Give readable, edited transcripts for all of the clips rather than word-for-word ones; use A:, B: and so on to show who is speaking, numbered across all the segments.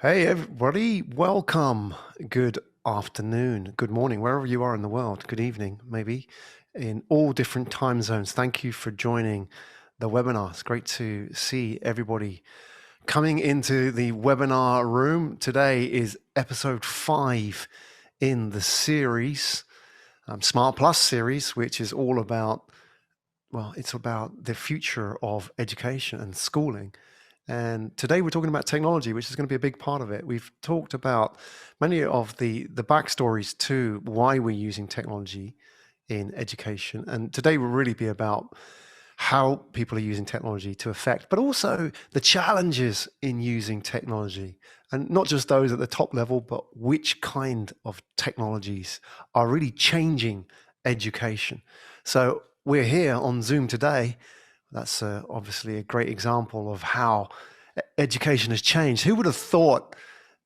A: Hey, everybody, welcome. Good afternoon, good morning, wherever you are in the world, good evening, maybe, in all different time zones. Thank you for joining the webinar. It's great to see everybody coming into the webinar room. Today is episode 5 in the series, Smart Plus series, which is all about, it's about the future of education and schooling. And today we're talking about technology, which is going to be a big part of it. We've talked about many of the backstories to why we're using technology in education. And today will really be about how people are using technology to affect, but also the challenges in using technology. And not just those at the top level, but which kind of technologies are really changing education. So we're here on Zoom today. That's obviously a great example of how education has changed. Who would have thought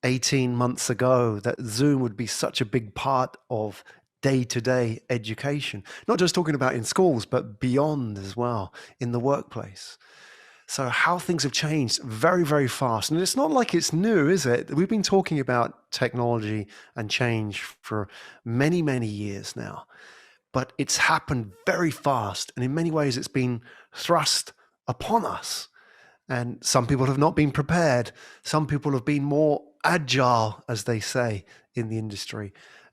A: 18 months ago that Zoom would be such a big part of day-to-day education? Not just talking about in schools, but beyond as well, in the workplace. So how things have changed very, very fast. And it's not like it's new, is it? We've been talking about technology and change for many, many years now. But it's happened very fast. And in many ways, it's been thrust upon us. And some people have not been prepared. Some people have been more agile, as they say in the industry.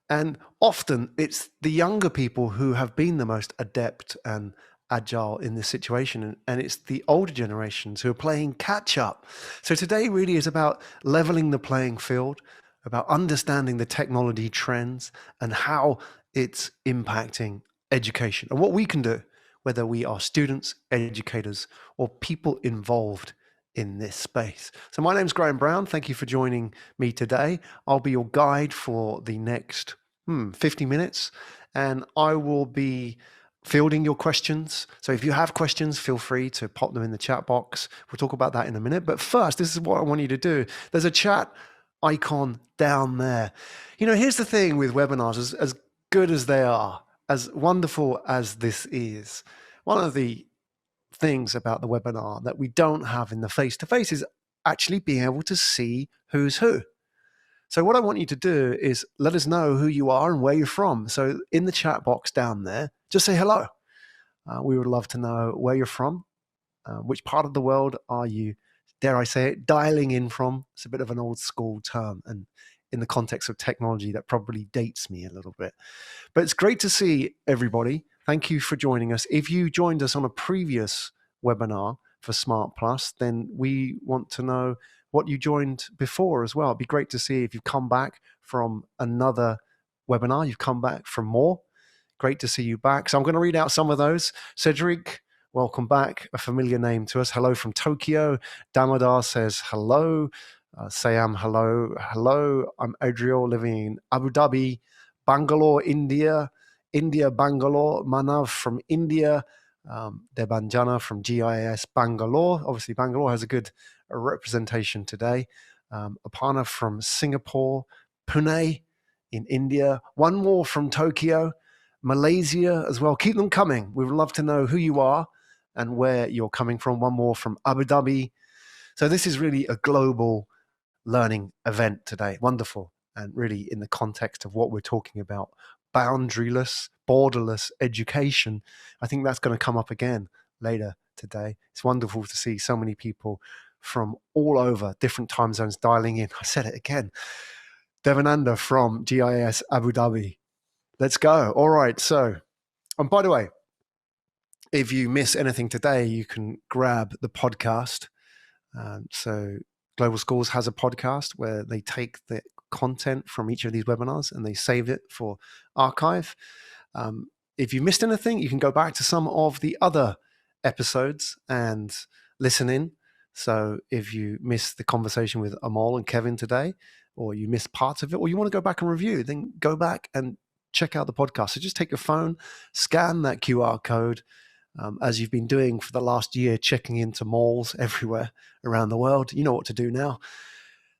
A: And often it's the younger people who have been the most adept and agile in this situation. And it's the older generations who are playing catch up. So today really is about leveling the playing field, about understanding the technology trends and how it's impacting education and what we can do, whether we are students, educators, or people involved in this space. So my name's Graham Brown. Thank you for joining me today. I'll be your guide for the next 50 minutes, and I will be fielding your questions. So if you have questions, feel free to pop them in the chat box. We'll talk about that in a minute. But first, this is what I want you to do. There's a chat icon down there. Here's the thing with webinars, as good as they are, as wonderful as this is, one of the things about the webinar that we don't have in the face-to-face is actually being able to see who's who. So what I want you to do is let us know who you are and where you're from. So in the chat box down there, just say hello. We would love to know where you're from. Which part of the world are you, dare I say it, dialing in from? It's a bit of an old school term, and in the context of technology, that probably dates me a little bit. But it's great to see everybody. Thank you for joining us. If you joined us on a previous webinar for Smart Plus, then we want to know what you joined before as well. It'd be great to see if you've come back from another webinar, you've come back from more. Great to see you back. So I'm going to read out some of those. Cedric, welcome back. A familiar name to us. Hello from Tokyo. Damodar says hello. Sayam, hello. Hello. I'm Adriel, living in Abu Dhabi, Bangalore, India. India, Bangalore. Manav from India. Debanjana from GIIS, Bangalore. Obviously, Bangalore has a good representation today. Aparna from Singapore. Pune in India. One more from Tokyo. Malaysia as well. Keep them coming. We would love to know who you are and where you're coming from. One more from Abu Dhabi. So this is really a global learning event today. Wonderful. And really in the context of what we're talking about, boundaryless, borderless education. I think that's going to come up again later today. It's wonderful to see so many people from all over different time zones dialing in. I said it again. Devananda from GIIS Abu Dhabi. Let's go. All right. So, and by the way, if you miss anything today, you can grab the podcast. So Global Schools has a podcast where they take the content from each of these webinars and they save it for archive. If you missed anything, you can go back to some of the other episodes and listen in. So if you missed the conversation with Amol and Kevin today, or you missed parts of it, or you want to go back and review, then go back and check out the podcast. So just take your phone, scan that QR code, as you've been doing for the last year, checking into malls everywhere around the world. You know what to do now.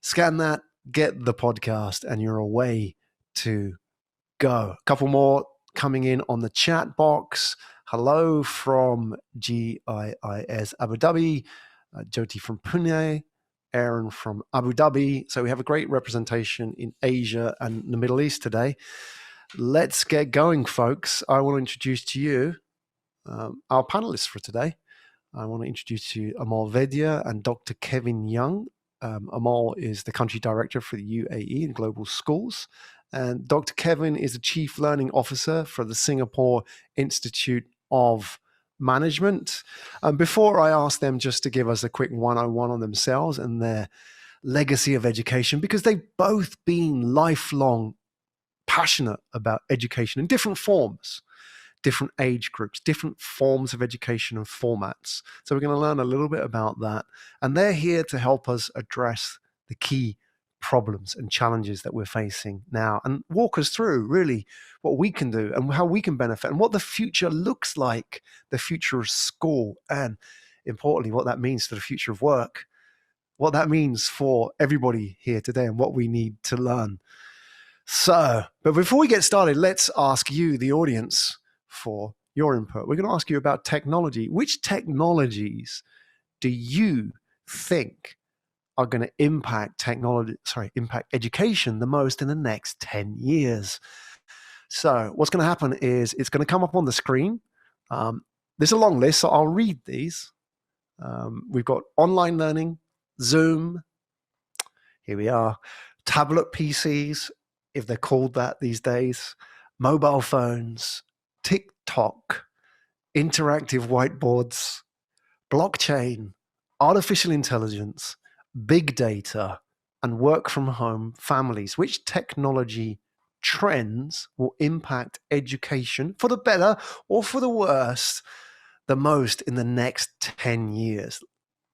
A: Scan that, get the podcast, and you're away to go. A couple more coming in on the chat box. hello from GIIS Abu Dhabi, Jyoti from Pune, Aaron from Abu Dhabi. So we have a great representation in Asia and the Middle East today. Let's get going, folks. I want to introduce to you our panelists for today. I want to introduce to you Amol Vaidya and Dr. Kevyn Yong. Amol is the country director for the UAE in global schools. And Dr. Kevyn is the Chief Learning Officer for the Singapore Institute of Management. Before I ask them just to give us a quick one-on-one on themselves and their legacy of education, because they've both been lifelong passionate about education in different forms, different age groups, different forms of education and formats. So we're going to learn a little bit about that. And they're here to help us address the key problems and challenges that we're facing now and walk us through really what we can do and how we can benefit and what the future looks like, the future of school, and importantly, what that means for the future of work, what that means for everybody here today and what we need to learn. So, but before we get started, let's ask you, the audience, for your input. We're going to ask you about technology. Which technologies do you think are going to impact education the most in the next 10 years? So what's going to happen is it's going to come up on the screen. There's a long list, so I'll read these. We've got online learning, Zoom, here we are, tablet PCs, if they're called that these days, mobile phones, TikTok, interactive whiteboards, blockchain, artificial intelligence, big data, and work from home families. Which technology trends will impact education for the better or for the worse the most in the next 10 years?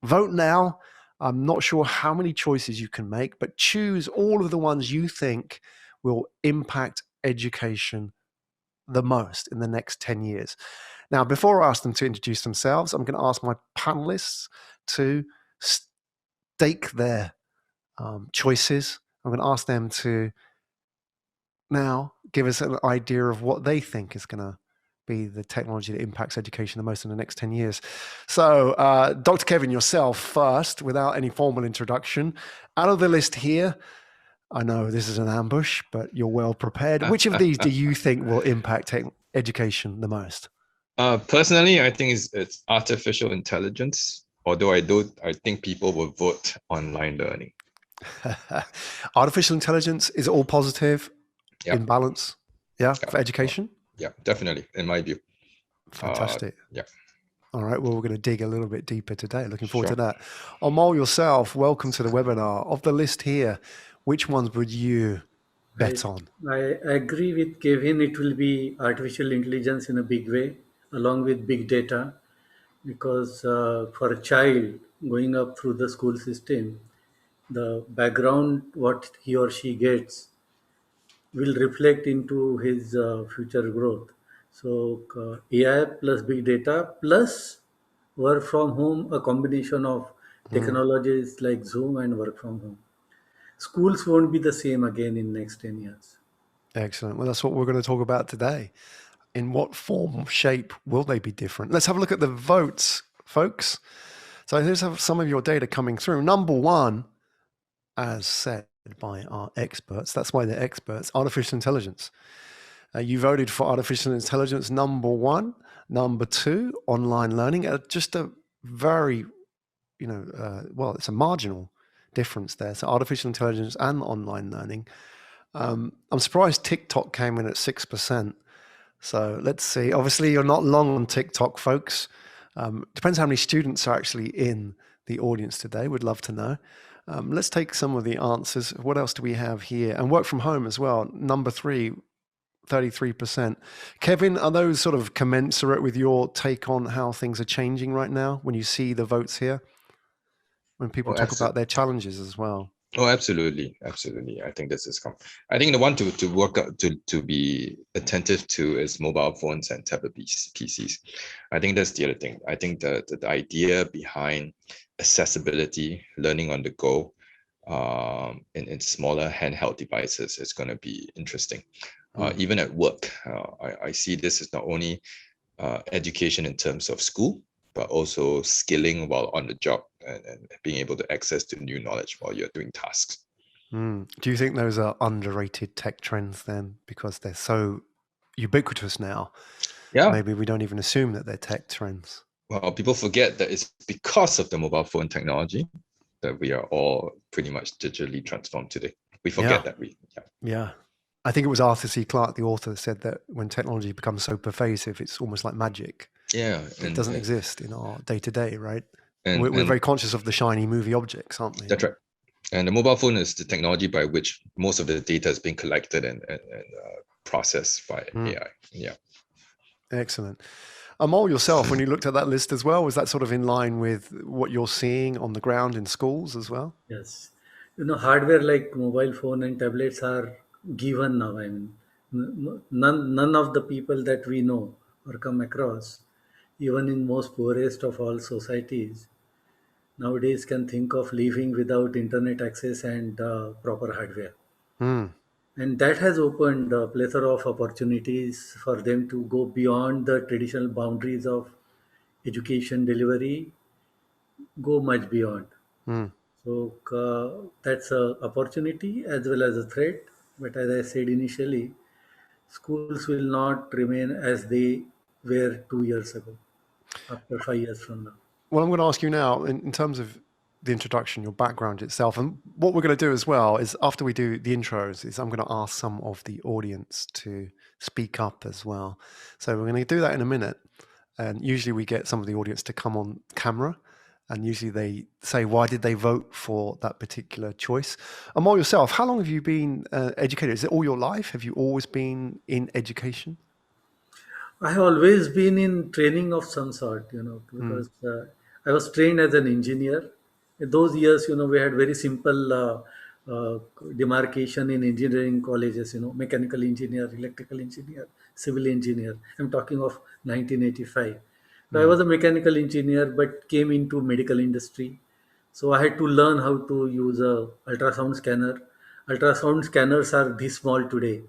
A: Vote now. I'm not sure how many choices you can make, but choose all of the ones you think will impact education the most in the next 10 years. Now, before I ask them to introduce themselves, I'm going to ask my panelists to stake their choices. I'm going to ask them to now give us an idea of what they think is going to be the technology that impacts education the most in the next 10 years. So, Dr. Kevyn, yourself first, without any formal introduction. Out of the list here, I know this is an ambush, but you're well prepared. Which of these do you think will impact education the most?
B: Personally, I think it's artificial intelligence, although I think people will vote online learning.
A: Artificial intelligence is all positive,
B: Yep.
A: in balance, for education?
B: Yeah, definitely, in my view.
A: Fantastic.
B: Yeah.
A: All right, well, we're going to dig a little bit deeper today. Looking forward to that. Amol, yourself, welcome to the webinar. Of the list here, which ones would you bet on?
C: I agree with Kevin. It will be artificial intelligence in a big way, along with big data, because for a child going up through the school system, the background what he or she gets will reflect into his future growth. So AI plus big data plus work from home, a combination of technologies like Zoom and work from home. Schools won't be the same again in next 10 years.
A: Excellent. Well, that's what we're going to talk about today. In what form, shape will they be different? Let's have a look at the votes, folks. So here's some of your data coming through. Number one, as said by our experts, that's why they're experts, artificial intelligence. You voted for artificial intelligence number one. Number two, online learning. Just a very, it's a marginal difference there. So artificial intelligence and online learning. I'm surprised TikTok came in at 6%. So let's see. Obviously, you're not long on TikTok, folks. Depends how many students are actually in the audience today. We'd love to know. Let's take some of the answers. What else do we have here? And work from home as well. Number three, 33%. Kevin, are those sort of commensurate with your take on how things are changing right now when you see the votes here? When people talk about their challenges as well.
B: Oh, absolutely. Absolutely. I think this is I think the one to work out to be attentive to is mobile phones and tablet PCs. I think that's the other thing. I think the idea behind accessibility, learning on the go, in smaller handheld devices is going to be interesting. Even at work, I see this as not only education in terms of school, but also skilling while on the job and being able to access to new knowledge while you're doing tasks.
A: Do you think those are underrated tech trends then, because they're so ubiquitous now?
B: Yeah.
A: Maybe we don't even assume that they're tech trends.
B: Well, people forget that it's because of the mobile phone technology that we are all pretty much digitally transformed today. We forget that.
A: Yeah. I think it was Arthur C. Clarke, the author, said that when technology becomes so pervasive, it's almost like magic.
B: Yeah.
A: It doesn't exist in our day-to-day, right?
B: And
A: we're very conscious of the shiny movie objects, aren't we?
B: That's right. And the mobile phone is the technology by which most of the data is being collected and processed by AI. Yeah.
A: Excellent. Amol, yourself, when you looked at that list as well, was that sort of in line with what you're seeing on the ground in schools as well?
C: Yes. Hardware like mobile phone and tablets are given now. I mean, none of the people that we know or come across, even in most poorest of all societies, nowadays can think of living without internet access and proper hardware. And that has opened a plethora of opportunities for them to go beyond the traditional boundaries of education delivery, go much beyond. So that's a opportunity as well as a threat. But as I said initially, schools will not remain as they were 2 years ago, after 5 years from now.
A: Well, I'm going to ask you now, in terms of the introduction, your background itself, and what we're going to do as well is after we do the intros, is I'm going to ask some of the audience to speak up as well. So we're going to do that in a minute. And usually we get some of the audience to come on camera, and usually they say, why did they vote for that particular choice? Amol, yourself, how long have you been educated? Is it all your life? Have you always been in education?
C: I have always been in training of some sort, because I was trained as an engineer. In those years, we had very simple demarcation in engineering colleges, mechanical engineer, electrical engineer, civil engineer. I'm talking of 1985. So I was a mechanical engineer, but came into medical industry. So I had to learn how to use a ultrasound scanner. Ultrasound scanners are this small today.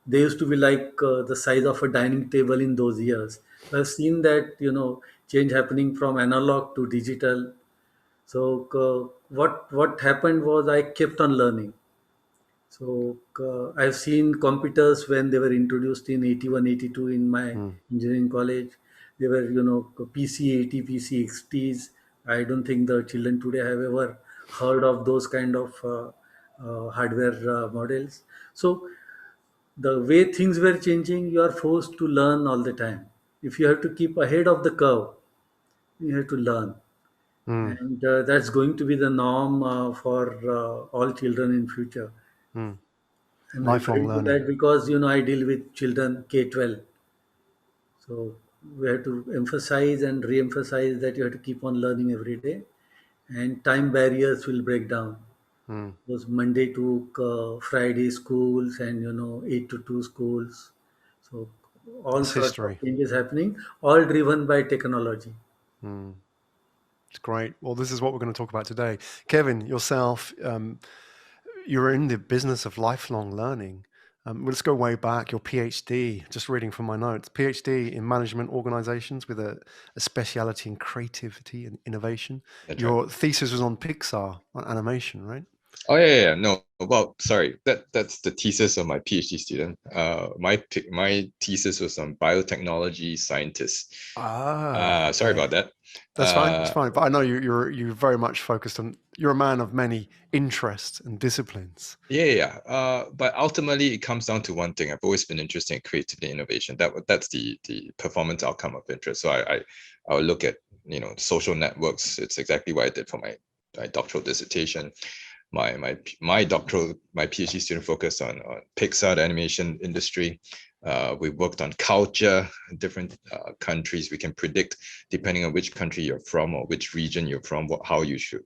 C: They used to be like the size of a dining table in those years. So I've seen that change happening from analog to digital. So what happened was I kept on learning. So I've seen computers when they were introduced in 81, 82 in my engineering college. They were PC 80, PC XTs. I don't think the children today have ever heard of those kind of hardware models. So the way things were changing, you are forced to learn all the time. If you have to keep ahead of the curve, you have to learn. And that's going to be the norm for all children in future. I'm
A: Lifelong
C: referring to
A: learning.
C: that because I deal with children K-12. So we have to emphasize and re-emphasize that you have to keep on learning every day, and time barriers will break down. Those Monday to Friday schools and 8 to 2 schools. So all
A: That's
C: sorts of
A: history.
C: changes happening, all driven by technology.
A: It's great. Well, this is what we're going to talk about today. Kevin, yourself, you're in the business of lifelong learning. Let's go way back. Your PhD, just reading from my notes, PhD in management organizations with a speciality in creativity and innovation.
B: That's
A: Your
B: right.
A: thesis was on Pixar, on animation, right?
B: Oh yeah. No, well, sorry. That's the thesis of my PhD student. My thesis was on biotechnology scientists. Sorry about that.
A: That's fine. It's fine. But I know you're very much focused on. You're a man of many interests and disciplines.
B: Yeah. But ultimately, it comes down to one thing. I've always been interested in creativity and innovation. That's the performance outcome of interest. So I will look at social networks. It's exactly what I did for my doctoral dissertation. My PhD student focused on Pixar, the animation industry. We worked on culture in different countries. We can predict, depending on which country you're from or which region you're from, how you should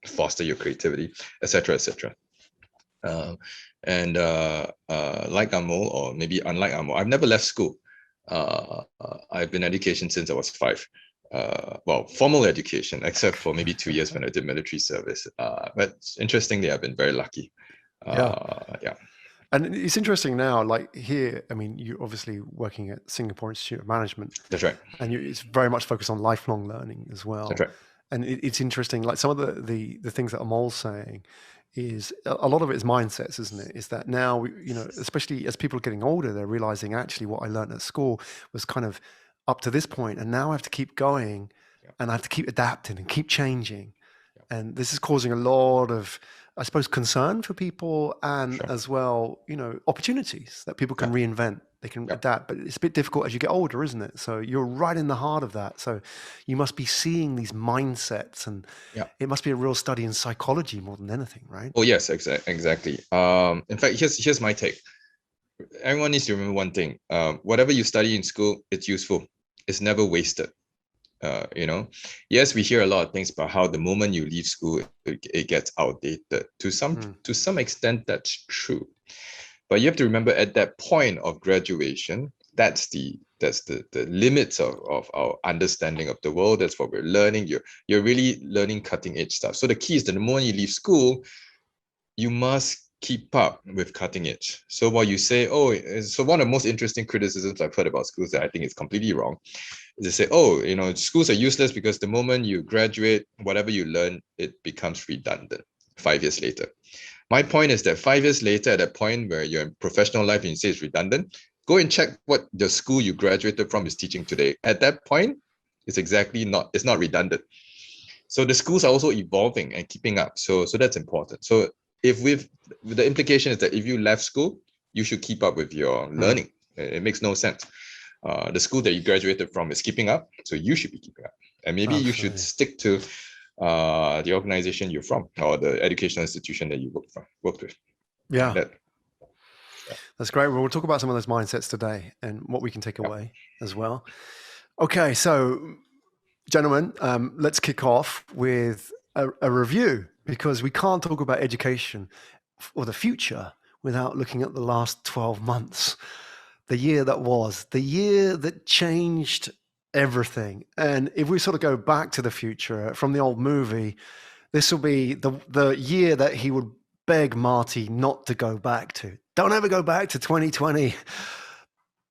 B: foster your creativity, etc., etc. And like Amol, or maybe unlike Amol, I've never left school. I've been in education since I was 5. Well, formal education, except for maybe 2 years when I did military service. But interestingly, I've been very lucky. Yeah.
A: And it's interesting now, like here, I mean, you're obviously working at Singapore Institute of Management.
B: That's right.
A: And it's very much focused on lifelong learning as well.
B: That's right.
A: And it's interesting, like some of the things that Amol's saying is a lot of it is mindsets, isn't it? Is that now, especially as people are getting older, they're realizing actually what I learned at school was kind of up to this point, and now I have to keep going and I have to keep adapting and keep changing. And this is causing a lot of, I suppose, concern for people, and as well, opportunities that people can reinvent, they can adapt, but it's a bit difficult as you get older, isn't it? So you're right in the heart of that. So you must be seeing these mindsets, and it must be a real study in psychology more than anything, right?
B: Oh yes, exactly. In fact, here's my take. Everyone needs to remember one thing. Whatever you study in school, it's useful. It's never wasted. Yes, we hear a lot of things about how the moment you leave school, it gets outdated. To some extent, that's true. But you have to remember, at that point of graduation, that's the limits of our understanding of the world. That's what we're learning. You're really learning cutting edge stuff. So the key is that the moment you leave school, you must keep up with cutting edge. So while you say, so one of the most interesting criticisms I've heard about schools that I think is completely wrong, is to say, schools are useless because the moment you graduate, whatever you learn, it becomes redundant 5 years later. My point is that 5 years later, at that point where you're in professional life and you say it's redundant, go and check what the school you graduated from is teaching today. At that point, it's not redundant. So the schools are also evolving and keeping up. So that's important. So the implication is that if you left school, you should keep up with your learning. It makes no sense. The school that you graduated from is keeping up, so you should be keeping up. And maybe you should stick to the organization you're from, or the educational institution that you worked with.
A: That's great. We'll talk about some of those mindsets today and what we can take away as well. Okay, so gentlemen, let's kick off with a review, because we can't talk about education or the future without looking at the last 12 months. The year that was, the year that changed everything. And if we sort of go back to the future from the old movie, this will be the year that he would beg Marty not to go back to. Don't ever go back to 2020.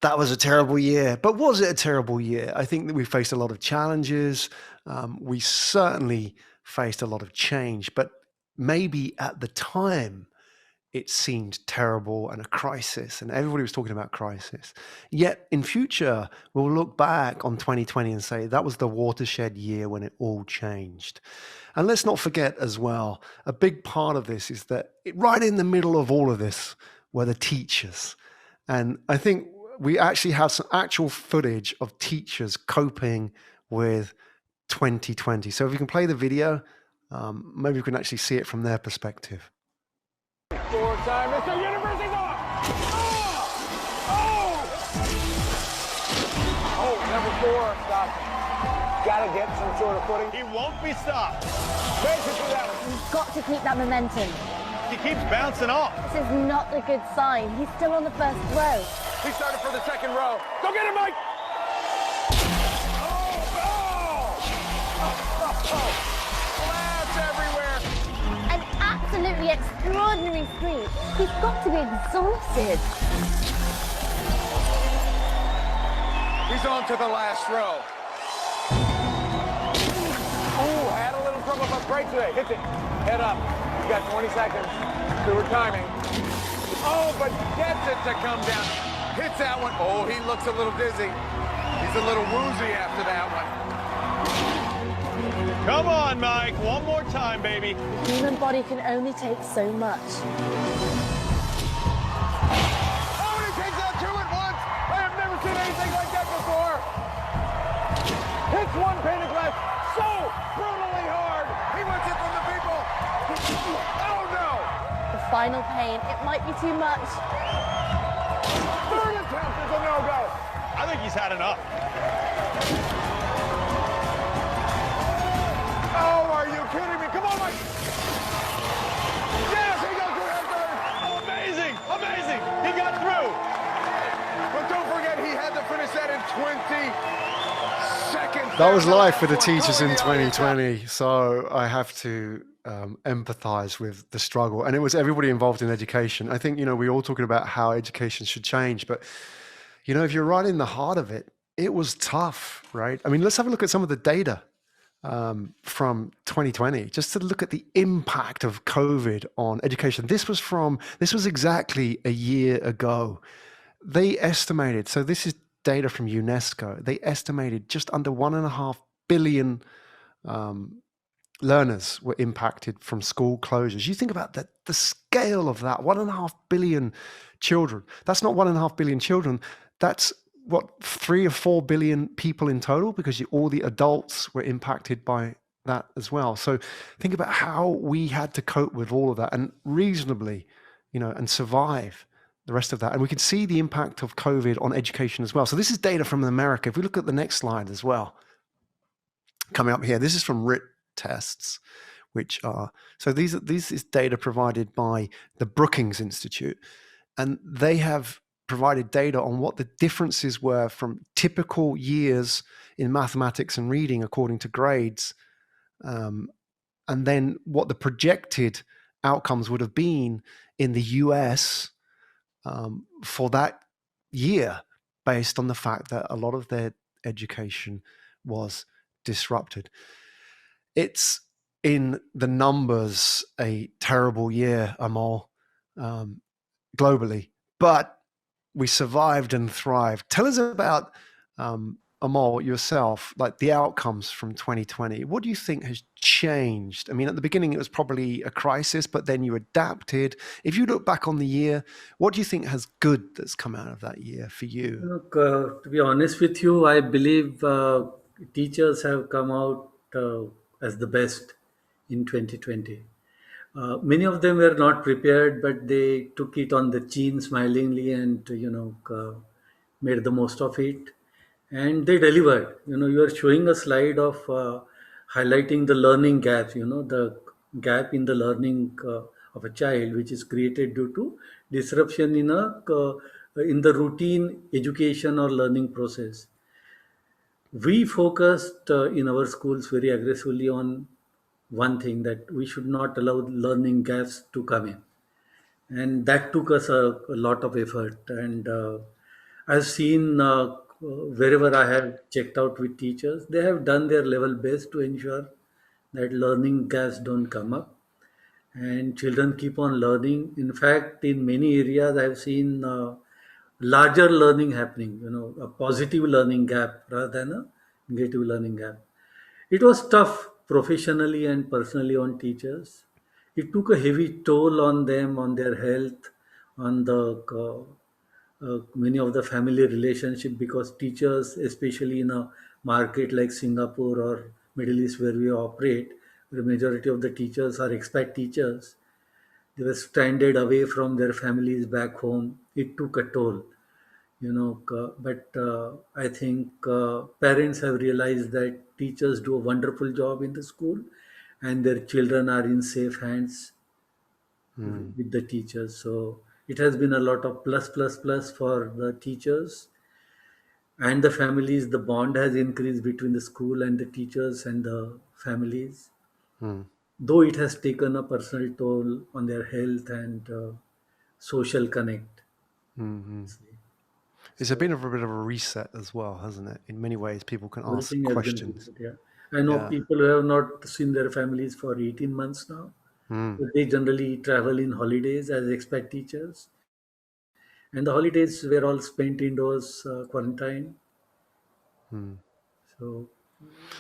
A: That was a terrible year. But was it a terrible year? I think that we faced a lot of challenges. We certainly faced a lot of change, but maybe at the time it seemed terrible and a crisis, and everybody was talking about crisis. Yet in future, we'll look back on 2020 and say that was the watershed year when it all changed. And let's not forget as well, a big part of this is that right in the middle of all of this were the teachers. And I think we actually have some actual footage of teachers coping with 2020. So if you can play the video, maybe we can actually see it from their perspective.
D: Four time, Mr. University's off! Number 4, stop. Gotta get some sort of footing. He won't be stopped. Basically that one.
E: You've got to keep that momentum.
D: He keeps bouncing off.
E: This is not a good sign. He's still on the first row.
D: He started for the second row. Go get him, Mike! Glass everywhere.
E: An absolutely extraordinary streak. He's got to be exhausted.
D: He's on to the last row. Oh, had a little trouble, but great today. Hits it. Head up. You got 20 seconds. They were timing. Oh, but gets it to come down. Hits that one. Oh, he looks a little dizzy. He's a little woozy after that one. Come on, Mike. One more time, baby.
E: The human body can only take so much.
D: Oh, and he takes out 2 at once. I have never seen anything like that before. Hits one pane of glass so brutally hard. He wants it from the people. Oh, no.
E: The final pain, it might be too much.
D: Third attempt is a no-go. I think he's had enough. Oh, are you kidding me? Come on, Mike. Yes, he goes through that third. Oh, amazing, amazing. He got through. But don't forget, he had to finish that in 20 seconds.
A: That was live for the teachers in 2020. So I have to empathize with the struggle, and it was everybody involved in education. I think, we're all talking about how education should change, but if you're right in the heart of it, it was tough, right? I mean, let's have a look at some of the data from 2020, just to look at the impact of COVID on education. This was exactly a year ago. They estimated, so this is data from UNESCO, they estimated just under 1.5 billion learners were impacted from school closures. You think about the scale of that, 1.5 billion children. That's not 1.5 billion children. That's what, 3 or 4 billion people in total, because all the adults were impacted by that as well. So think about how we had to cope with all of that and reasonably, and survive the rest of that. And we can see the impact of COVID on education as well. So this is data from America. If we look at the next slide as well, coming up here, this is from RIT tests, which are, so this is data provided by the Brookings Institute, and they have provided data on what the differences were from typical years in mathematics and reading according to grades, and then what the projected outcomes would have been in the US for that year, based on the fact that a lot of their education was disrupted. It's in the numbers a terrible year, Amol, globally, but we survived and thrived. Tell us about, Amol, yourself, like the outcomes from 2020. What do you think has changed? I mean, at the beginning, it was probably a crisis, but then you adapted. If you look back on the year, what do you think has good that's come out of that year for you?
C: Look, to be honest with you, I believe teachers have come out as the best in 2020. Many of them were not prepared, but they took it on the chin smilingly and, made the most of it. And they delivered. You are showing a slide of highlighting the learning gaps, the gap in the learning of a child, which is created due to disruption in the routine education or learning process. We focused in our schools very aggressively on one thing, that we should not allow learning gaps to come in, and that took us a lot of effort. And I've seen wherever I have checked out with teachers, they have done their level best to ensure that learning gaps don't come up, and children keep on learning. In fact, in many areas I've seen larger learning happening, a positive learning gap rather than a negative learning gap. It was tough professionally and personally on teachers. It took a heavy toll on them, on their health, on the many of the family relationship, because teachers, especially in a market like Singapore or Middle East where we operate, the majority of the teachers are expat teachers. They were stranded away from their families back home. It took a toll, but I think parents have realized that teachers do a wonderful job in the school, and their children are in safe hands with the teachers. So it has been a lot of plus plus plus for the teachers and the families. The bond has increased between the school and the teachers and the families, though it has taken a personal toll on their health and social connect.
A: It's been a bit of a reset as well, hasn't it? In many ways, people can ask
C: Everything has been
A: questions.
C: good, yeah. I know
A: Yeah.
C: people who have not seen their families for 18 months now. But they generally travel in holidays as expat teachers. And the holidays were all spent indoors, quarantine. So,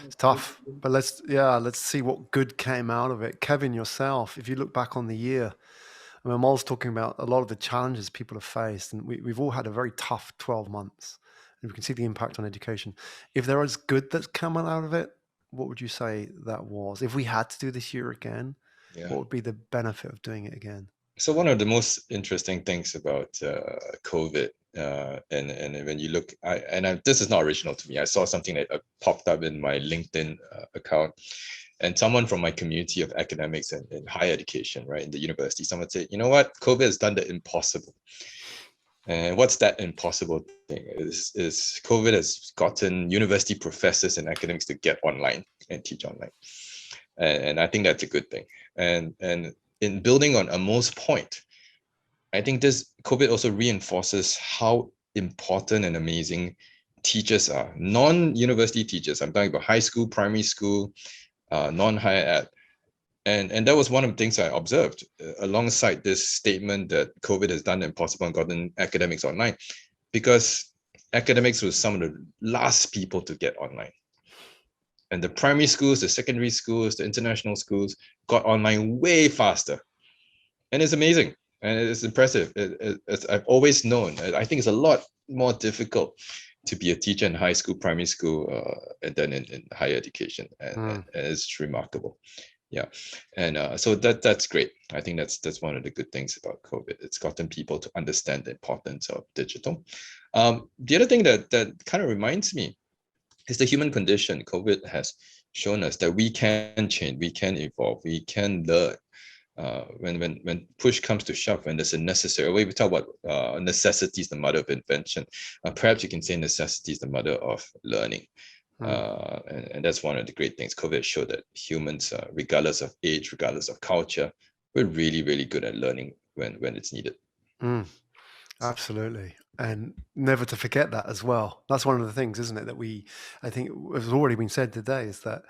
A: It's tough, but let's see what good came out of it. Kevin, yourself, if you look back on the year, I mean, Mol's talking about a lot of the challenges people have faced, and we've all had a very tough 12 months, and we can see the impact on education. If there is good that's come out of it, what would you say that was? If we had to do this year again, what would be the benefit of doing it again?
B: So one of the most interesting things about COVID, and when you look, this is not original to me. I saw something that popped up in my LinkedIn account, and someone from my community of academics and higher education, right, in the university, someone said, you know what, COVID has done the impossible. And what's that impossible thing? Is COVID has gotten university professors and academics to get online and teach online. and I think that's a good thing. And in building on Amol's point, I think this COVID also reinforces how important and amazing teachers are. Non-university teachers, I'm talking about high school, primary school, non-higher ed. And that was one of the things I observed alongside this statement that COVID has done the impossible and gotten academics online, because academics was some of the last people to get online. And the primary schools, the secondary schools, the international schools got online way faster. And it's amazing. And it's impressive. As I've always known, I think it's a lot more difficult to be a teacher in high school, primary school, and then in higher education. And it's remarkable. Yeah. And so that's great. I think that's one of the good things about COVID. It's gotten people to understand the importance of digital. The other thing that kind of reminds me is the human condition. COVID has shown us that we can change, we can evolve, we can learn. When push comes to shove, when there's a necessary, we talk about necessity is the mother of invention. Perhaps you can say necessity is the mother of learning. And that's one of the great things. COVID showed that humans, regardless of age, regardless of culture, we're really, really good at learning when it's needed.
A: Absolutely. And never to forget that as well. That's one of the things, isn't it, that I think has already been said today, is that,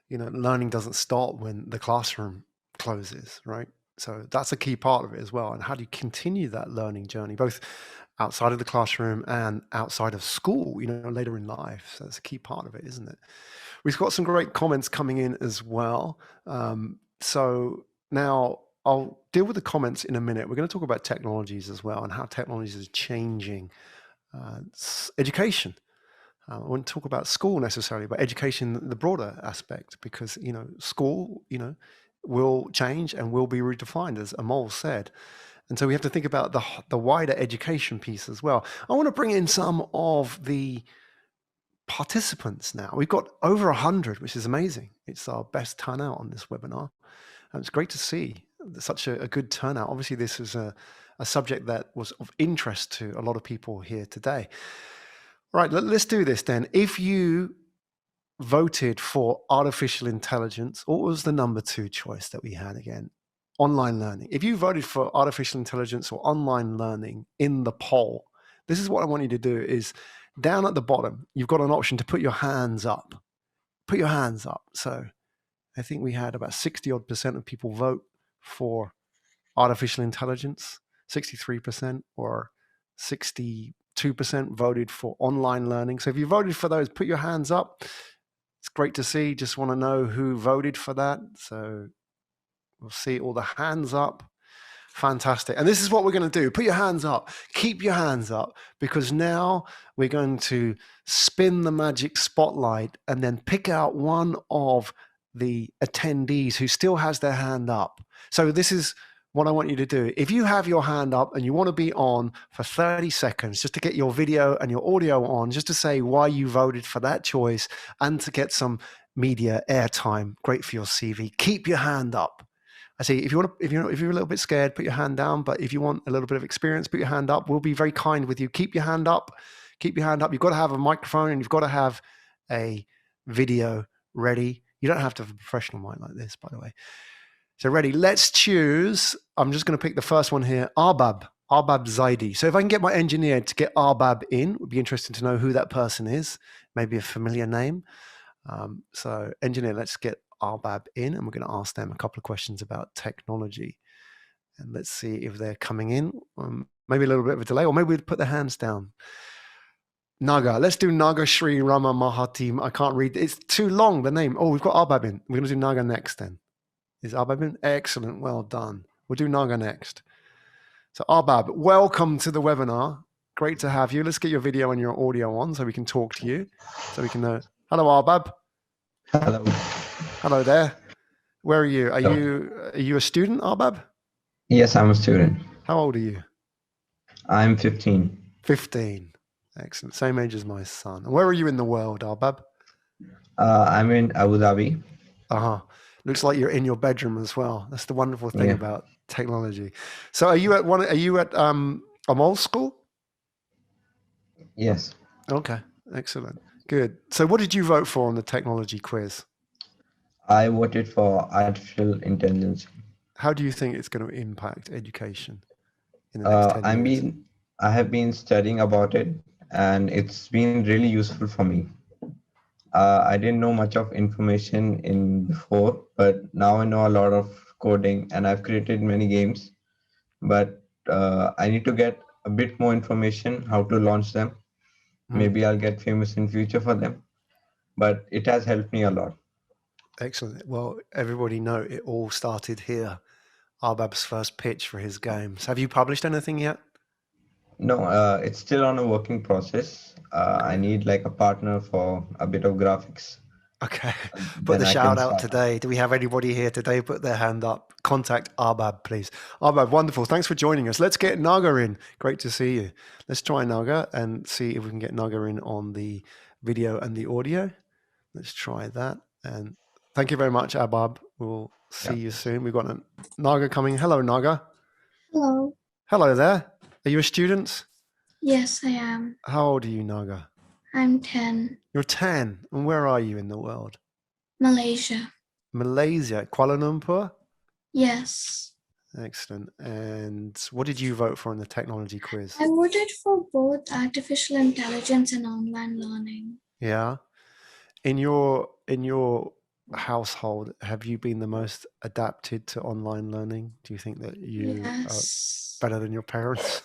A: learning doesn't start when the classroom closes, right? So that's a key part of it as well. And how do you continue that learning journey, both outside of the classroom and outside of school, later in life? So that's a key part of it, isn't it? We've got some great comments coming in as well. So now I'll deal with the comments in a minute. We're going to talk about technologies as well and how technologies is changing education. I wouldn't talk about school necessarily, but education, the broader aspect, because, school, will change and will be redefined, as Amol said. And so we have to think about the wider education piece as well. I want to bring in some of the participants now. We've got over 100, which is amazing. It's our best turnout on this webinar. And it's great to see such a good turnout. Obviously, this is a subject that was of interest to a lot of people here today. All right, let's do this then. If you voted for artificial intelligence, what was the number 2 choice that we had again? Online learning. If you voted for artificial intelligence or online learning in the poll, this is what I want you to do is down at the bottom, you've got an option to put your hands up. Put your hands up. So I think we had about 60% of people vote for artificial intelligence, 63% or 62% voted for online learning. So if you voted for those, put your hands up. It's great to see. Just want to know who voted for that. So we'll see all the hands up. Fantastic. And this is what we're going to do. Put your hands up. Keep your hands up, because now we're going to spin the magic spotlight and then pick out one of the attendees who still has their hand up. So this is what I want you to do. If you have your hand up and you want to be on for 30 seconds, just to get your video and your audio on, just to say why you voted for that choice and to get some media airtime, great for your CV, keep your hand up. I see, if you're a little bit scared, put your hand down. But if you want a little bit of experience, put your hand up. We'll be very kind with you. Keep your hand up. Keep your hand up. You've got to have a microphone and you've got to have a video ready. You don't have to have a professional mic like this, by the way. So ready, let's choose. I'm just going to pick the first one here, Arbab Zaidi. So if I can get my engineer to get Arbab in, it would be interesting to know who that person is, maybe a familiar name. So engineer, let's get Arbab in, and we're going to ask them a couple of questions about technology. And let's see if they're coming in. Maybe a little bit of a delay, or maybe we'd put their hands down. Naga, let's do Naga Shri Rama Mahatim. I can't read, it's too long, the name. Oh, we've got Arbab in. We're going to do Naga next then. Is Arbab in? Excellent, well done. We'll do Naga next. So Arbab, welcome to the webinar. Great to have you. Let's get your video and your audio on so we can talk to you. So we can know. Hello, Arbab.
F: Hello.
A: Hello there. Where are you? Are you a student, Arbab?
F: Yes, I'm a student.
A: How old are you?
F: I'm 15.
A: 15. Excellent. Same age as my son. And where are you in the world, Arbab?
F: I'm in Abu Dhabi.
A: Looks like you're in your bedroom as well. That's the wonderful thing about technology. So are you at Amol school?
F: Yes.
A: Okay. Excellent. Good. So what did you vote for on the technology quiz?
F: I voted for artificial intelligence.
A: How do you think it's going to impact education in the next 10 years?
F: I have been studying about it, and it's been really useful for me. I didn't know much of information in before, but now I know a lot of coding, and I've created many games. But I need to get a bit more information how to launch them. Maybe I'll get famous in future for them. But it has helped me a lot.
A: Excellent. Well, everybody know it all started here. Arbab's first pitch for his games. Have you published anything yet?
F: No, it's still on a working process. I need like a partner for a bit of graphics.
A: Okay. Put
F: Then
A: the
F: I
A: shout
F: can
A: out
F: start.
A: today. Do we have anybody here today? Put their hand up. Contact Arbab, please. Arbab, wonderful. Thanks for joining us. Let's get Naga in. Great to see you. Let's try Naga and see if we can get Naga in on the video and the audio. Let's try that. And thank you very much, Arbab. We'll see you soon. We've got a Naga coming. Hello, Naga.
G: Hello.
A: Hello there. Are you a student?
G: Yes, I am.
A: How old are you, Naga?
G: I'm 10.
A: You're 10. And where are you in the world?
G: Malaysia.
A: Malaysia, Kuala Lumpur?
G: Yes.
A: Excellent. And what did you vote for in the technology quiz?
G: I voted for both artificial intelligence and online learning.
A: Yeah. In your household, have you been the most adapted to online learning? Do you think that you
G: Yes.
A: are better than your parents?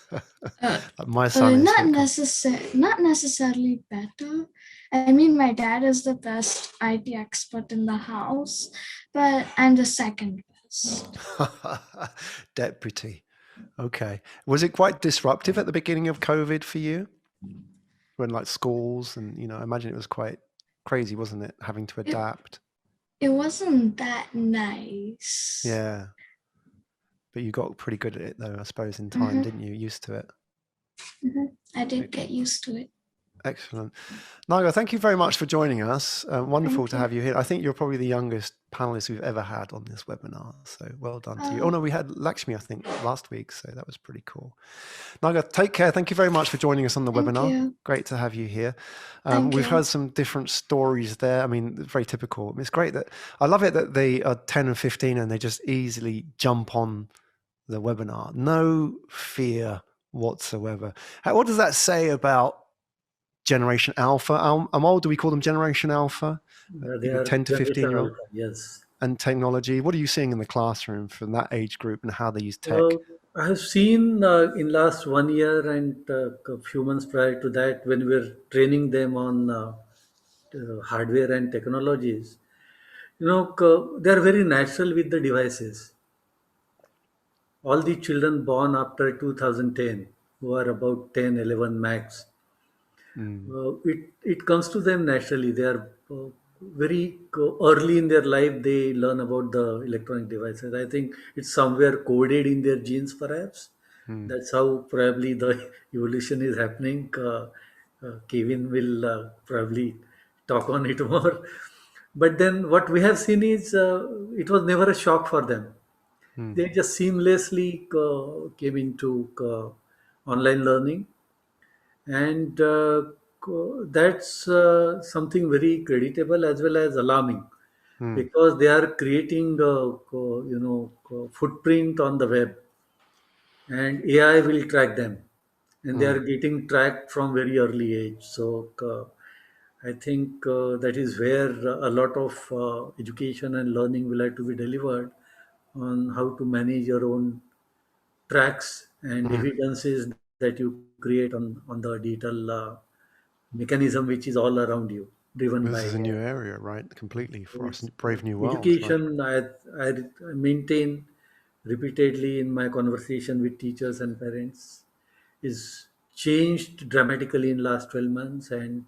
A: My son is.
G: Not necessarily better. I mean, my dad is the best IT expert in the house, but I'm the second best.
A: Deputy. Okay. Was it quite disruptive at the beginning of COVID for you? When like schools and, I imagine it was quite crazy, wasn't it? Having to adapt.
G: It wasn't that nice.
A: Yeah. But you got pretty good at it though, I suppose, in time, didn't you? Used to it.
G: I did get used to it.
A: Excellent. Naga, thank you very much for joining us. Wonderful to have you here. I think you're probably the youngest panelist we've ever had on this webinar. So well done to you. Oh no, we had Lakshmi, I think, last week. So that was pretty cool. Naga, take care. Thank you very much for joining us on the webinar.
G: You.
A: Great to have you here.
G: We've
A: heard some different stories there. I mean, it's very typical. It's great that I love it that they are 10 and 15 and they just easily jump on the webinar. No fear whatsoever. What does that say about Generation Alpha? Amol, do we call them Generation Alpha?
C: They are
A: 10 to 15 year old.
C: Yes.
A: And technology. What are you seeing in the classroom from that age group and how they use tech?
C: I have seen in last 1 year and a few months prior to that, when we were training them on hardware and technologies, they are very natural with the devices. All the children born after 2010, who are about 10, 11 max, it comes to them naturally. They are very early in their life, they learn about the electronic devices. I think it's somewhere coded in their genes, perhaps. That's how probably the evolution is happening. Kevin will probably talk on it more. But then what we have seen is it was never a shock for them. They just seamlessly came into online learning, and that's something very creditable as well as alarming, because they are creating footprint on the web, and AI will track them, and they are getting tracked from very early age. So I think that is where a lot of education and learning will have to be delivered on how to manage your own tracks and evidences that you create on the digital mechanism which is all around you, driven by
A: This is a new area, right? Completely for us, brave new world.
C: education. I maintain repeatedly in my conversation with teachers and parents is changed dramatically in last 12 months, and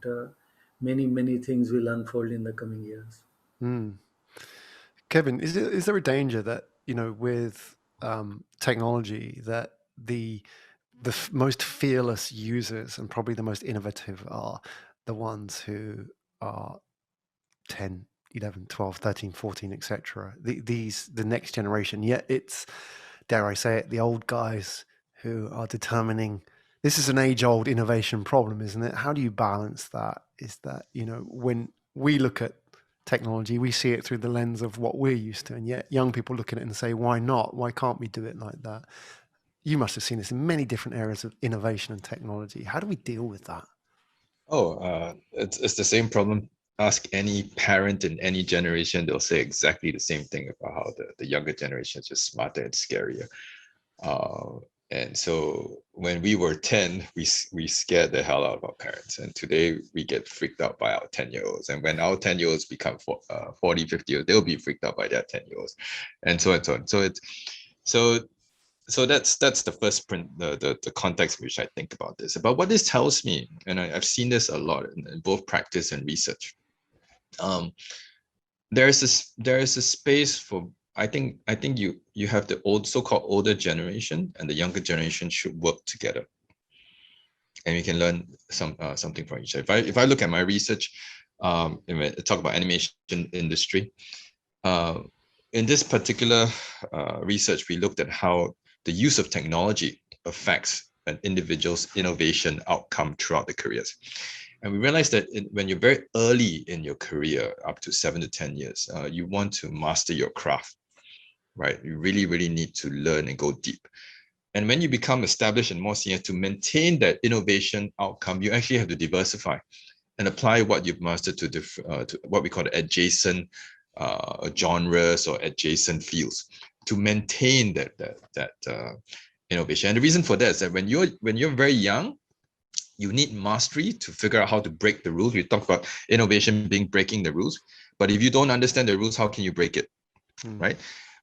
C: many things will unfold in the coming years.
A: Kevin, is there a danger that with technology that the most fearless users and probably the most innovative are the ones who are 10, 11, 12, 13, 14, etc. The next generation, yet it's, dare I say it, the old guys who are determining. This is an age-old innovation problem, isn't it? How do you balance that? Is that, when we look at technology, we see it through the lens of what we're used to. And yet young people look at it and say, why not? Why can't we do it like that? You must have seen this in many different areas of innovation and technology. How do we deal with that?
B: It's the same problem. Ask any parent in any generation, they'll say exactly the same thing about how the younger generation is just smarter and scarier. And so when we were 10, we scared the hell out of our parents. And today we get freaked out by our 10-year-olds. And when our 10-year-olds become 40, 50 years, they'll be freaked out by their 10-year-olds. And so on and so on. So that's the first print, the context in which I think about this. About what this tells me, and I've seen this a lot in both practice and research. There is a space for, I think you have the so-called older generation and the younger generation should work together, and we can learn something from each other. If I look at my research, talk about animation industry, in this particular research, we looked at how the use of technology affects an individual's innovation outcome throughout the careers. And we realized that when you're very early in your career, up to 7 to 10 years, you want to master your craft, right? You really, really need to learn and go deep. And when you become established and more senior, to maintain that innovation outcome, you actually have to diversify and apply what you've mastered to what we call the adjacent genres or adjacent fields to maintain that innovation. And the reason for that is that when you're very young, you need mastery to figure out how to break the rules. We talk about innovation being breaking the rules, but if you don't understand the rules, how can you break it, right?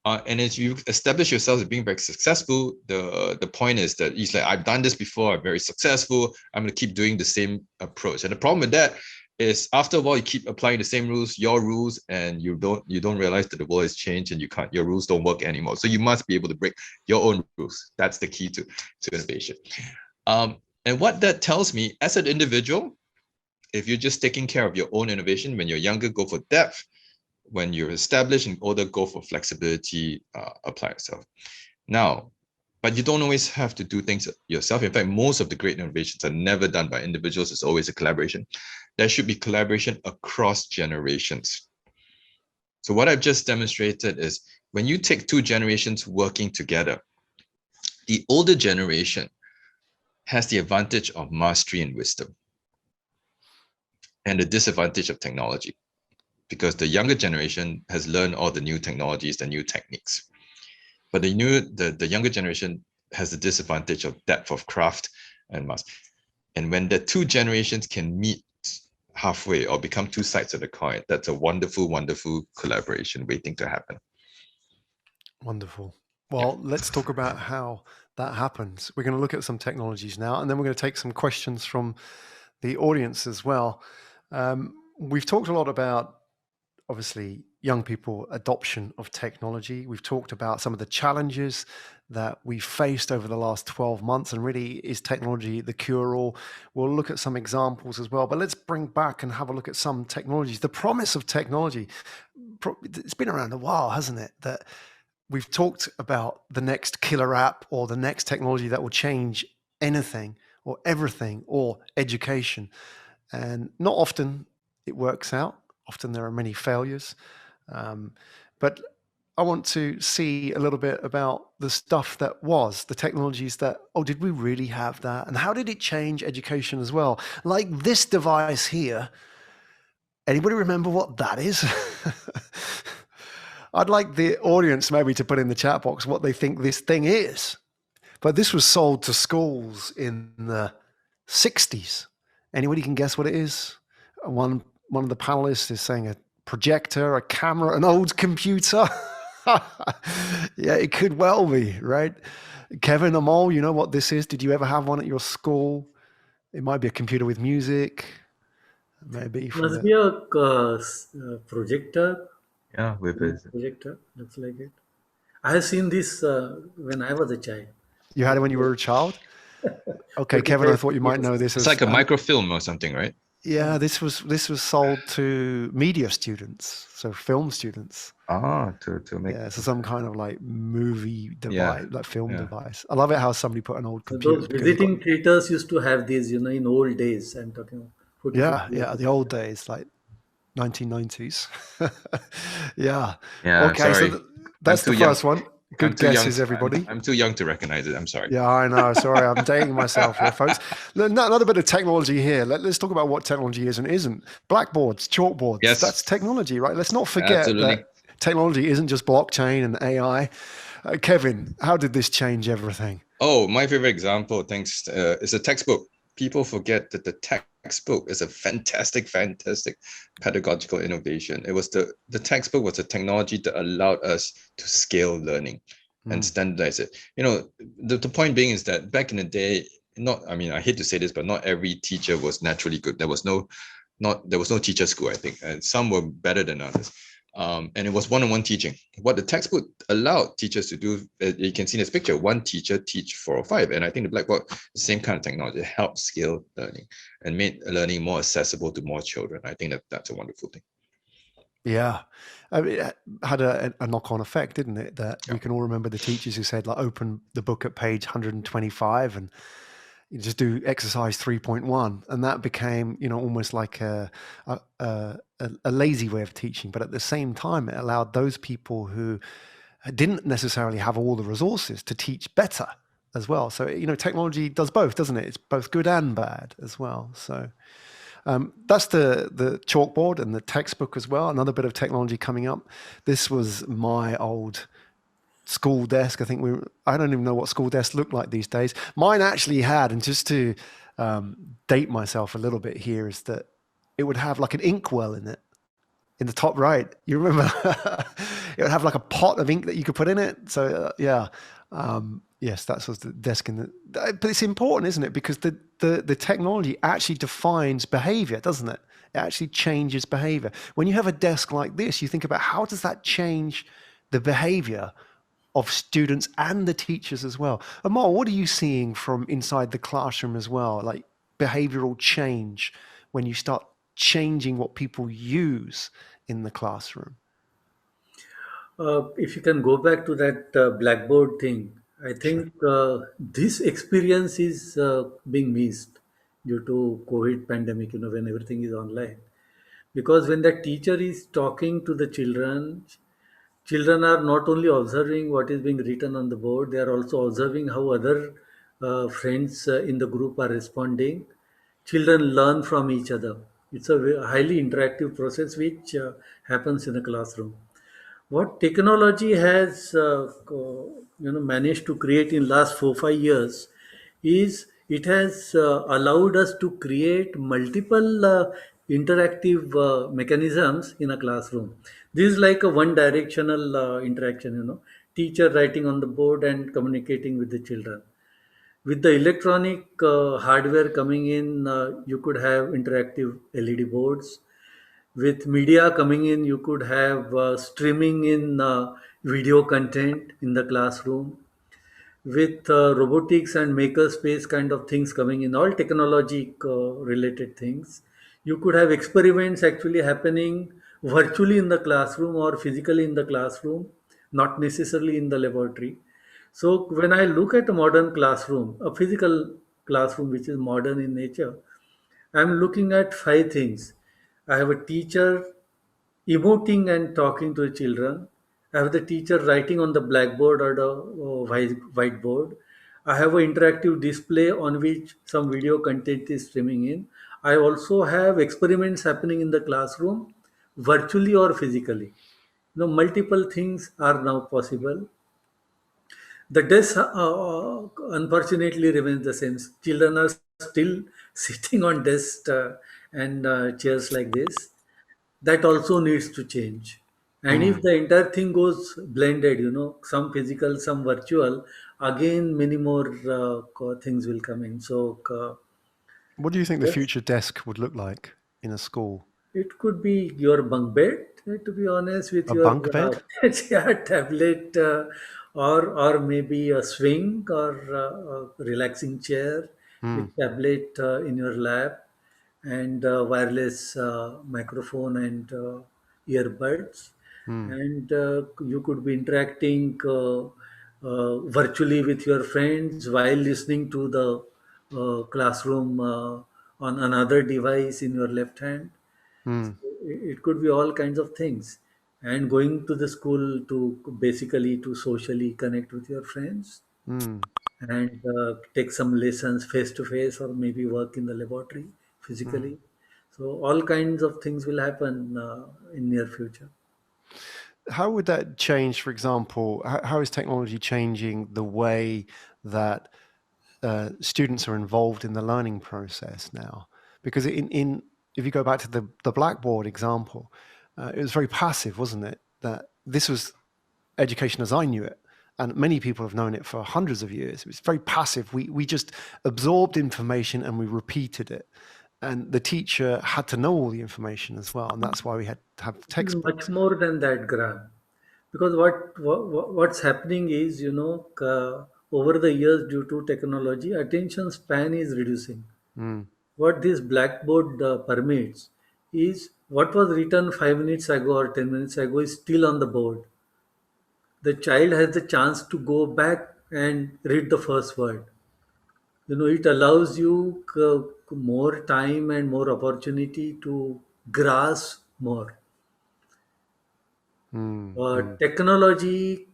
B: And as you establish yourself as being very successful, the point is that it's like, I've done this before, I'm very successful, I'm going to keep doing the same approach. And the problem with that is after a while, you keep applying the same rules, your rules, and you don't realize that the world has changed and your rules don't work anymore. So you must be able to break your own rules. That's the key to innovation. And what that tells me as an individual, if you're just taking care of your own innovation, when you're younger, go for depth. When you're established and older, go for flexibility, apply yourself. Now, but you don't always have to do things yourself. In fact, most of the great innovations are never done by individuals. It's always a collaboration. There should be collaboration across generations. So what I've just demonstrated is when you take two generations working together, the older generation has the advantage of mastery and wisdom and the disadvantage of technology, because the younger generation has learned all the new technologies, the new techniques. But the younger generation has the disadvantage of depth of craft and mastery. And when the two generations can meet halfway or become two sides of the coin, that's a wonderful, wonderful collaboration waiting to happen.
A: Wonderful. Well, let's talk about how that happens. We're going to look at some technologies now, and then we're going to take some questions from the audience as well. We've talked a lot about, obviously, young people adoption of technology. We've talked about some of the challenges that we faced over the last 12 months, and really, is technology the cure-all? We'll look at some examples as well, but let's bring back and have a look at some technologies. The promise of technology, it's been around a while, hasn't it? That we've talked about the next killer app or the next technology that will change anything or everything or education. And not often it works out. Often there are many failures. But I want to see a little bit about the stuff that was, the technologies that, did we really have that? And how did it change education as well? Like this device here. Anybody remember what that is? I'd like the audience maybe to put in the chat box what they think this thing is. But this was sold to schools in the 60s. Anybody can guess what it is? One of the panelists is saying a projector, a camera, an old computer. Yeah, it could well be, right? Kevyn Amol, you know what this is? Did you ever have one at your school? It might be a computer with music. Maybe.
C: Must be a projector.
B: Yeah, with it.
C: Projector, looks like it. I have seen this when I was a child.
A: You had it when you were a child? Okay, Kevyn, I thought you might know this.
B: It's like a microfilm or something, right?
A: Yeah, this was sold to media students, so film students.
B: To make.
A: Yeah, so some kind of like movie device, like film device. I love it how somebody put an old computer.
C: Those visiting theaters used to have these, in old days. I'm talking about.
A: Yeah, the old days, like 1990s. Yeah.
B: Yeah,
A: Okay, so
B: sorry.
A: that's
B: too
A: the
B: young.
A: first one.
B: I'm
A: Good
B: too young.
A: guesses, everybody.
B: I'm too young to recognize it. I'm sorry.
A: Yeah, I know. Sorry, I'm dating myself here, folks. Another bit of technology here. Let's talk about what technology is and isn't. Blackboards, chalkboards,
B: Yes.
A: that's technology, right? Let's not forget
B: Absolutely.
A: that technology isn't just blockchain and AI. Kevin, how did this change everything?
B: Oh, my favorite example, thanks, is a textbook. People forget that the textbook is a fantastic pedagogical innovation. It was the textbook was a technology that allowed us to scale learning and standardize it. You know, the point being is that back in the day, I hate to say this, but not every teacher was naturally good. There was no teacher school, I think, and some were better than others. And it was one-on-one teaching. What the textbook allowed teachers to do, you can see in this picture, one teacher teach 4 or 5. And I think the Blackboard, the same kind of technology, helped scale learning and made learning more accessible to more children. I think that's a wonderful thing.
A: Yeah. I mean, it had a knock-on effect, didn't it? That we can all remember the teachers who said, like, open the book at page 125 and you just do exercise 3.1, and that became, almost like a lazy way of teaching. But at the same time, it allowed those people who didn't necessarily have all the resources to teach better as well. So, technology does both, doesn't it? It's both good and bad as well. So that's the chalkboard and the textbook as well. Another bit of technology coming up. This was my old school desk. I don't even know what school desks look like these days. Mine actually had, and just to date myself a little bit here, is that it would have like an inkwell in it. In the top right, you remember? It would have like a pot of ink that you could put in it. So yes, that was the desk but it's important, isn't it? Because the technology actually defines behavior, doesn't it? It actually changes behavior. When you have a desk like this, you think about how does that change the behavior of students and the teachers as well. Amol, what are you seeing from inside the classroom as well? Like behavioral change when you start changing what people use in the classroom?
C: If you can go back to that Blackboard thing, I think this experience is being missed due to COVID pandemic, when everything is online. Because when the teacher is talking to the children are not only observing what is being written on the board, they are also observing how other friends in the group are responding. Children learn from each other. It's a highly interactive process which happens in a classroom. What technology has managed to create in last 4 5 years is it has allowed us to create multiple interactive mechanisms in a classroom. This is like a one directional interaction, teacher writing on the board and communicating with the children. With the electronic hardware coming in, you could have interactive LED boards. With media coming in, you could have streaming in video content in the classroom. With robotics and makerspace kind of things coming in, all technology related things, you could have experiments actually happening virtually in the classroom or physically in the classroom, not necessarily in the laboratory. So when I look at a modern classroom, a physical classroom which is modern in nature, I'm looking at 5 things. I have a teacher emoting and talking to the children. I have the teacher writing on the blackboard or the whiteboard. I have an interactive display on which some video content is streaming in. I also have experiments happening in the classroom, virtually or physically. Multiple things are now possible. The desk, unfortunately, remains the same. Children are still sitting on desks and chairs like this. That also needs to change. And if the entire thing goes blended, some physical, some virtual, again, many more things will come in. So,
A: What do you think the
C: yes,
A: future desk would look like in a school?
C: it could be your bunk bed, to be honest, with
A: A
C: your
A: bunk bed?
C: yeah, tablet, or maybe a swing or a relaxing chair with tablet in your lap and wireless microphone and earbuds, and you could be interacting virtually with your friends while listening to the classroom on another device in your left hand. it could be all kinds of things. And going to the school to basically to socially connect with your friends
A: Mm,
C: and take some lessons face to face, or maybe work in the laboratory
A: mm.
C: physically. So all kinds of things will happen in near future.
A: How would that change, for example, how is technology changing the way that students are involved in the learning process now? Because if you go back to the blackboard example, it was very passive, wasn't it? That this was education as I knew it. And many people have known it for hundreds of years. It was very passive. We just absorbed information and we repeated it. And the teacher had to know all the information as well. And that's why we had to have
C: It is much
A: textbooks.
C: more than that, Graham. Because what's happening is, over the years due to technology, attention span is reducing.
A: Mm,
C: What this blackboard permits is what was written 5 minutes ago or 10 minutes ago is still on the board. The child has the chance to go back and read the first word. It allows you more time and more opportunity to grasp more.
A: mm, mm,
C: Technology,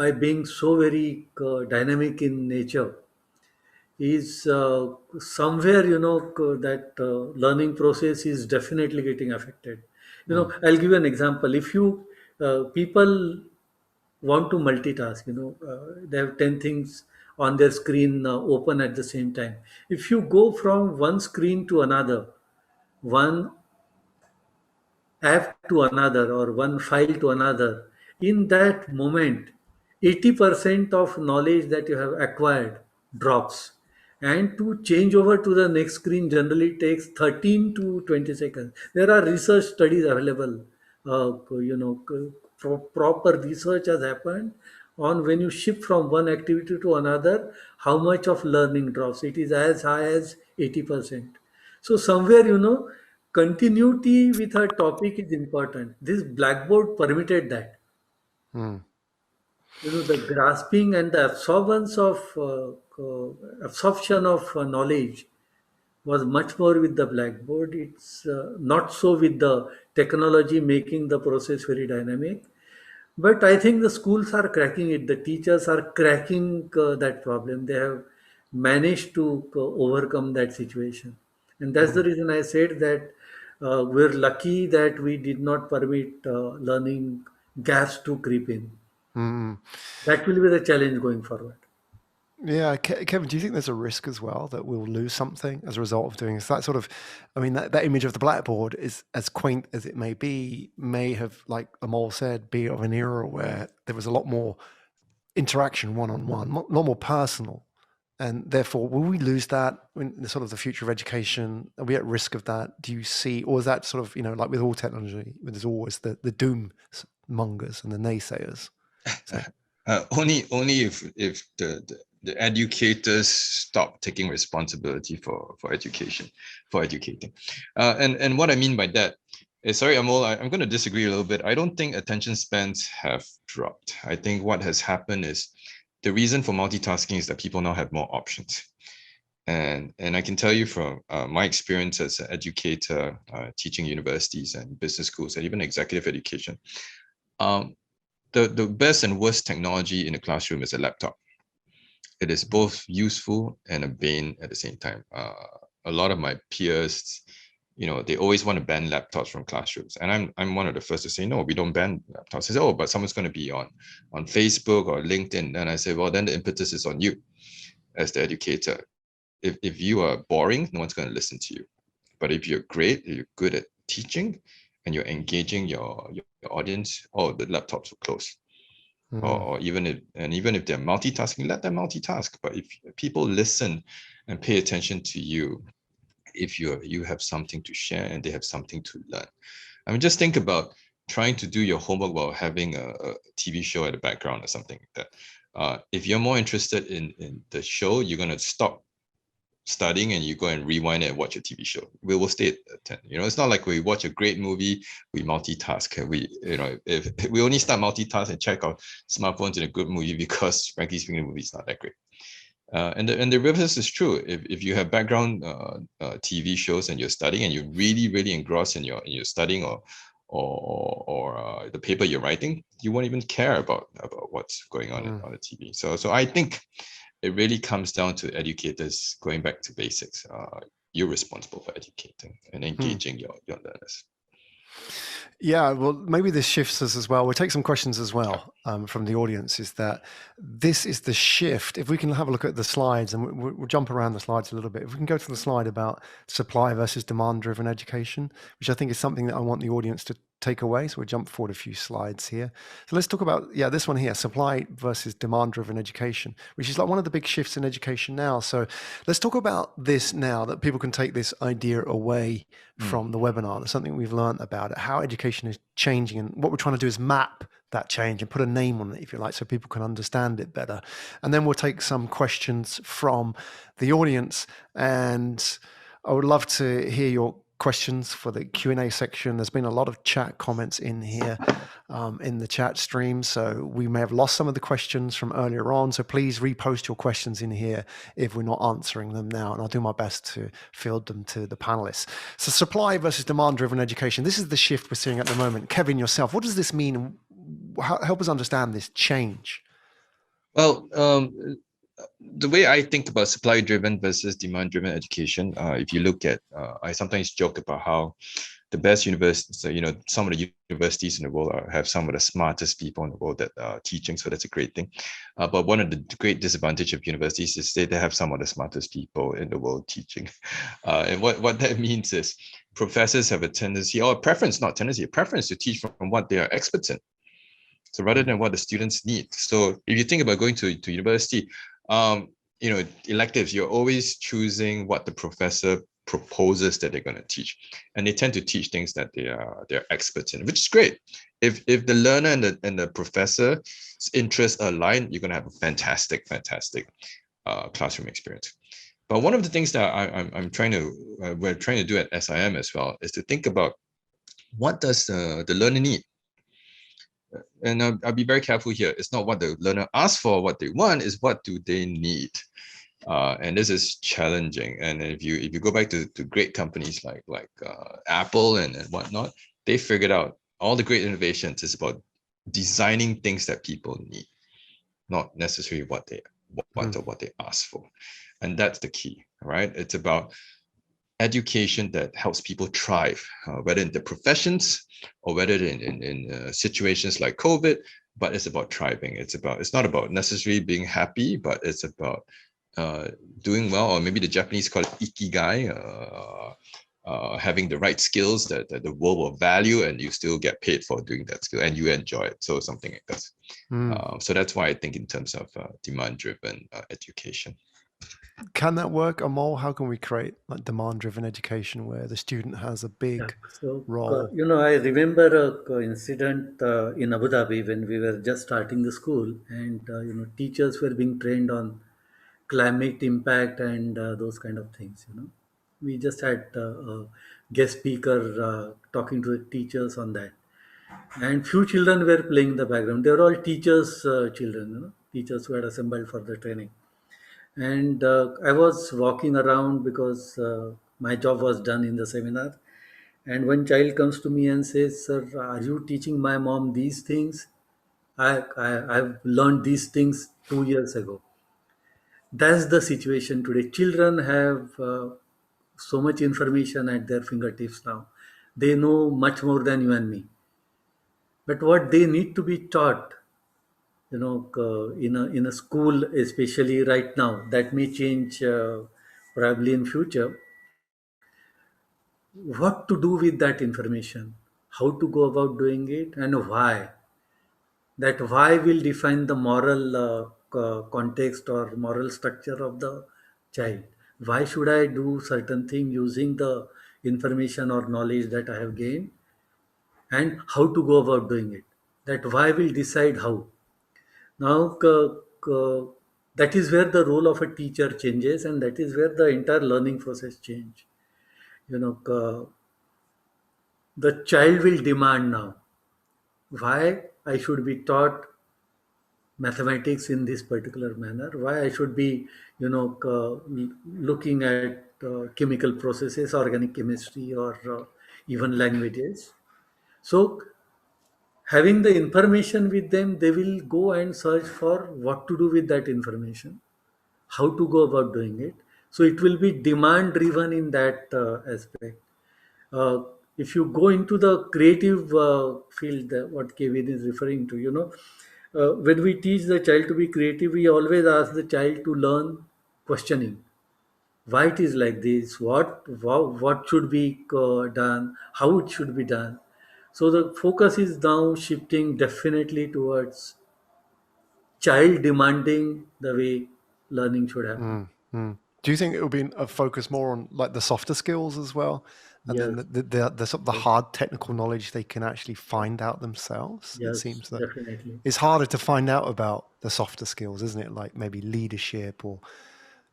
C: by being so very dynamic in nature, is somewhere, that learning process is definitely getting affected.
A: mm,
C: I'll give you an example. If you people want to multitask, they have 10 things on their screen open at the same time. If you go from one screen to another, one app to another, or one file to another, in that moment, 80% of knowledge that you have acquired drops. And to change over to the next screen generally takes 13 to 20 seconds. There are research studies available. Proper research has happened on when you shift from one activity to another, how much of learning drops. It is as high as 80%. So somewhere, continuity with her topic is important. This blackboard permitted that.
A: mm,
C: The grasping and the absorption of knowledge was much more with the blackboard. It's not so with the technology making the process very dynamic. But I think the schools are cracking it. The teachers are cracking that problem. They have managed to overcome that situation. And that's the
A: mm,
C: reason I said that we're lucky that we did not permit learning gaps to creep in.
A: mm.
C: That will be the challenge going forward.
A: Yeah, Kevin, do you think there's a risk as well that we'll lose something as a result of doing this? That sort of, I mean, that image of the blackboard is as quaint as it may be, may have, like Amol said, be of an era where there was a lot more interaction one-on-one, a lot more personal. And therefore, will we lose that in the sort of the future of education? Are we at risk of that? Do you see, or is that sort of, like with all technology, there's always the doom mongers and the naysayers? So,
B: Only if the educators stop taking responsibility for education, for educating. And what I mean by that is, sorry, Amol, I'm going to disagree a little bit. I don't think attention spans have dropped. I think what has happened is the reason for multitasking is that people now have more options. And I can tell you from my experience as an educator, teaching universities and business schools and even executive education, the best and worst technology in the classroom is a laptop. It is both useful and a bane at the same time. A lot of my peers, they always want to ban laptops from classrooms, and I'm one of the first to say no, we don't ban laptops. They say, oh, but someone's going to be on Facebook or LinkedIn, and I say, well, then the impetus is on you as the educator. If you are boring, no one's going to listen to you. But if you're great, if you're good at teaching, and you're engaging your audience, oh, the laptops will close. Or even if they're multitasking, let them multitask. But if people listen and pay attention to you, if you have something to share and they have something to learn. I mean, just think about trying to do your homework while having a TV show at the background or something like that. If you're more interested in the show, you're going to stop studying and you go and rewind it and watch a TV show. We will stay at 10. It's not like we watch a great movie, we multitask. If we only start multitask and check our smartphones in a good movie because frankly speaking, the movie is not that great. And the reverse is true. If you have background TV shows and you're studying and you're really engrossed in your studying or the paper you're writing, you won't even care about what's going on on the TV. So I think it really comes down to educators going back to basics. You're responsible for educating and engaging your learners.
A: Yeah, well, maybe this shifts us as well. We'll take some questions as well from the audience. Is that this is the shift? If we can have a look at the slides, and we'll jump around the slides a little bit. If we can go to the slide about supply versus demand-driven education, which I think is something that I want the audience to take away. So we'll jump forward a few slides here. So let's talk about, this one here, supply versus demand-driven education, which is like one of the big shifts in education now. So let's talk about this now, that people can take this idea away from the webinar. There's something we've learned about it, how education is changing, and what we're trying to do is map that change and put a name on it, if you like, so people can understand it better. And then we'll take some questions from the audience, and I would love to hear your questions for the Q&A section. There's been a lot of chat comments in here in the chat stream, so we may have lost some of the questions from earlier on, so please repost your questions in here if we're not answering them now, and I'll do my best to field them to the panelists. So supply versus demand-driven education, this is the shift we're seeing at the moment. Kevin, yourself, what does this mean? Help us understand this change.
B: Well, the way I think about supply-driven versus demand-driven education, if you look at, I sometimes joke about how the best universities, some of the universities in the world have some of the smartest people in the world that are teaching, so that's a great thing. But one of the great disadvantages of universities is they have some of the smartest people in the world teaching. And what that means is professors have a tendency, or a preference, not tendency, a preference to teach from what they are experts in. So rather than what the students need. So if you think about going to university, electives, you're always choosing what the professor proposes that they're going to teach, and they tend to teach things that they're experts in, which is great. If the learner and the professor's interests align, you're going to have a fantastic classroom experience. But one of the things that we're trying to do at SIM as well is to think about, what does the learner need? And I'll be very careful here. It's not what the learner asks for, what they want, is what do they need. And this is challenging. And if you go back to great companies like Apple and whatnot, they figured out all the great innovations is about designing things that people need, not necessarily what they want or what they ask for. And that's the key, right? It's about education that helps people thrive, whether in the professions or whether in situations like COVID, but it's about thriving. It's not about necessarily being happy, but it's about doing well, or maybe the Japanese call it ikigai, having the right skills that the world will value, and you still get paid for doing that skill and you enjoy it. So something like that. So that's why I think in terms of demand-driven education.
A: Can that work, Amol? How can we create like demand-driven education where the student has a big role?
C: I remember a incident in Abu Dhabi when we were just starting the school, and teachers were being trained on climate impact and those kind of things. We just had a guest speaker talking to the teachers on that, and few children were playing in the background. They were all teachers' children, teachers who had assembled for the training. And I was walking around because my job was done in the seminar. And one child comes to me and says, "Sir, are you teaching my mom these things? I've learned these things 2 years ago." That's the situation today. Children have so much information at their fingertips now. They know much more than you and me. But what they need to be taught, in a school, especially right now, that may change probably in future. What to do with that information, how to go about doing it, and why. That why will define the moral context or moral structure of the child. Why should I do certain thing using the information or knowledge that I have gained, and how to go about doing it. That why will decide how. Now, that is where the role of a teacher changes, and that is where the entire learning process change. The child will demand now why I should be taught mathematics in this particular manner, why I should be, looking at chemical processes, organic chemistry, or even languages. So having the information with them, they will go and search for what to do with that information, how to go about doing it. So it will be demand driven in that aspect. uh, if you go into the creative field, what Kevin is referring to, when we teach the child to be creative, we always ask the child to learn questioning. Why it is like this? What should be done? How it should be done? So the focus is now shifting definitely towards child demanding the way learning should happen.
A: Do you think it will be a focus more on like the softer skills as well, and
C: Yes,
A: then the sort of the hard technical knowledge they can actually find out themselves? It
C: yes,
A: seems that
C: definitely.
A: it's harder to find out about the softer skills, isn't it? Like maybe leadership or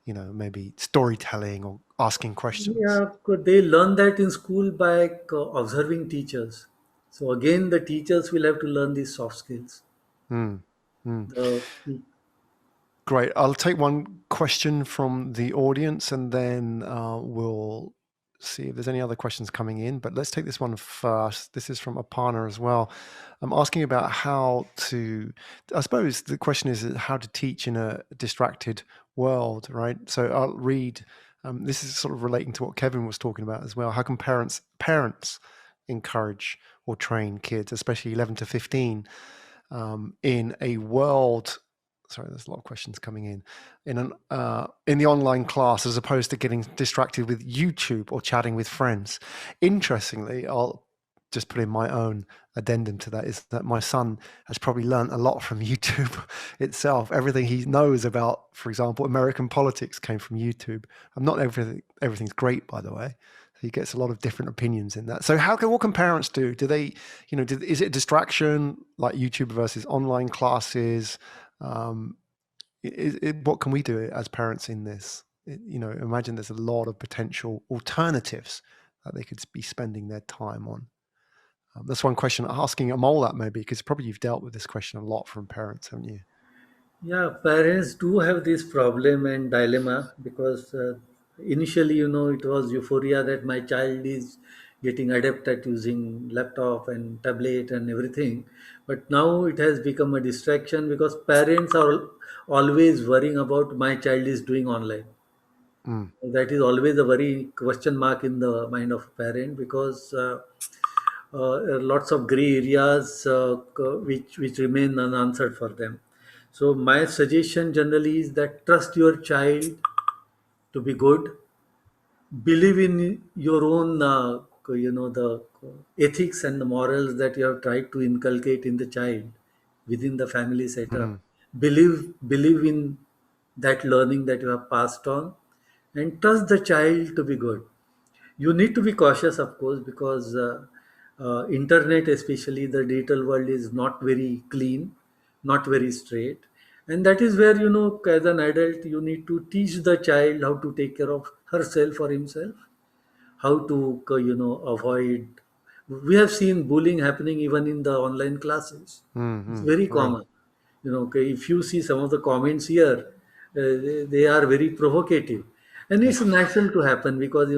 A: maybe storytelling or asking questions.
C: Yeah, they learn that in school by observing teachers. So again, the teachers will have to learn these soft skills.
A: Mm.
C: The
A: Great. I'll take one question from the audience and then we'll see if there's any other questions coming in. But let's take this one first. This is from Aparna as well. I'm asking about how to, I suppose the question is how to teach in a distracted world, right? So I'll read, this is sort of relating to what Kevin was talking about as well. How can parents encourage or train kids, especially 11 to 15, in a world, sorry, there's a lot of questions coming in the online class, as opposed to getting distracted with YouTube or chatting with friends. Interestingly, I'll just put in my own addendum to that, is that my son has probably learned a lot from YouTube itself. Everything he knows about, for example, American politics came from YouTube. Not everything's great, by the way. He gets a lot of different opinions in that. So what can parents do? Do they, is it a distraction like YouTube versus online classes? What can we do as parents in this? Imagine there's a lot of potential alternatives that they could be spending their time on. That's one question, asking Amol that maybe, because probably you've dealt with this question a lot from parents, haven't you?
C: Yeah, parents do have this problem and dilemma because initially, it was euphoria that my child is getting adept at using laptop and tablet and everything. But now it has become a distraction because parents are always worrying about my child is doing online. That is always a very question mark in the mind of a parent because lots of gray areas which remain unanswered for them. So my suggestion generally is that trust your child to be good, believe in your own the ethics and the morals that you have tried to inculcate in the child within the family setup. Believe in that learning that you have passed on, and trust the child to be good. You need to be cautious, of course, because internet, especially the digital world, is not very clean, not very straight. And that is where, as an adult, you need to teach the child how to take care of herself or himself, how to avoid. We have seen bullying happening even in the online classes. It's very
A: Right.
C: common. Okay, if you see some of the comments here, they are very provocative, and it's natural to happen because